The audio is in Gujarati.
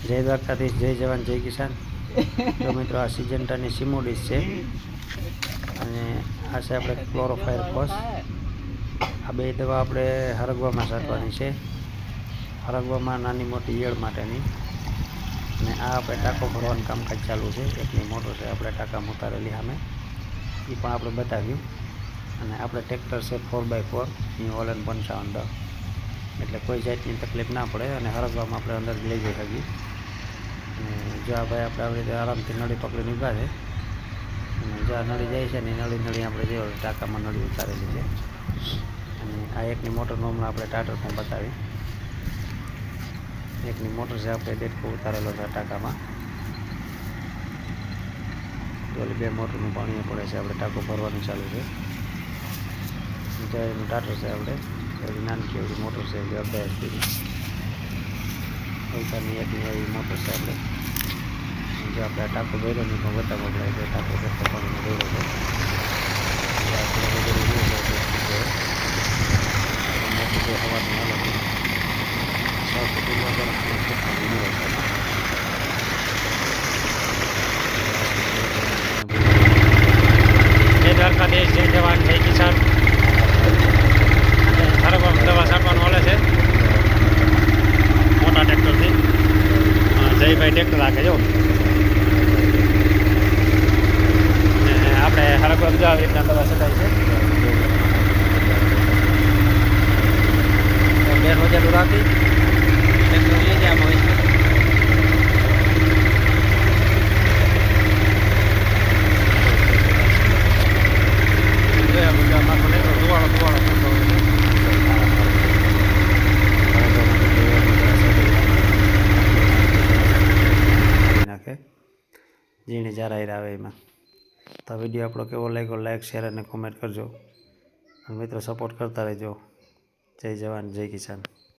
જય દ્વારકાધીશ, જય જવાન, જય કિસાન। તો મિત્રો આ સિજન્ટાની સિમોડીસ છે અને આ છે આપણે ક્લોરોફાયર ફોસ। આ બે દવા આપણે હરગવામાં છાંટવાની છે, હરગવામાં નાની મોટી ઈયળ માટેની। અને આ આપણે ટાંકો ભરવાનું કામકાજ ચાલુ છે। એકની મોટર છે આપણે ટાંકામાં ઉતારેલી સામે, એ પણ આપણે બતાવ્યું। અને આપણે ટ્રેક્ટર છે 4x4 એ ઓલન 5510, એટલે કોઈ જાતની તકલીફ ના પડે અને હરગવામાં આપણે અંદર લઈ જઈ શકીએ। અને જો આ ભાઈ આપણે આવી રીતે આરામથી નળી પકડીને ઊભા છે અને જો આ નળી જાય છે ને એ નળી આપણે જે ટાંકામાં નળી ઉતારેલી છે। અને આ એકની મોટરનો હમણાં આપણે ટાટર પણ બતાવી। એકની મોટર છે આપણે ડેટકો ઉતારેલો છે ટાંકામાં, તો બે મોટરનું પાણી પડે છે, આપણે ટાંકો ભરવાનું ચાલુ છે। એનું ટાટર છે આપણે એવી નાની એવડી મોટર છે, એવી 18 HPની પૈસાની એકની એવી મોટર છે આપણે। જો આપણે આ ટાંકો ભર્યો નહીં પણ બતાવવો પડે કે ટાંકો કેટલો પાણીનો ભર્યો છે। મોટું જે હવાનું હાલે છે 6 ફૂટ જય દ્વારકાધીશ, જય જવાન, જય કિસાન। હરગવામાં દવા છાંટવાનું હાલે છે મોટા ટ્રેક્ટરથી। જયભાઈ ટ્રેક્ટર રાખે જો, આપણે હરગવામાં જો આવી રીતના દવા છટાઈ છે। બે રોજાનું રાખી ટ્રેક્ટર લઈ જવામાં હોય છે। જીણી જારાઈ આવે એમાં। તો વિડીયો આપણો કેવો લાગ્યો, લાઈક, શેર અને કોમેન્ટ કરજો। અને મિત્રો સપોર્ટ કરતા રહેજો। જય જવાન, જય કિસાન।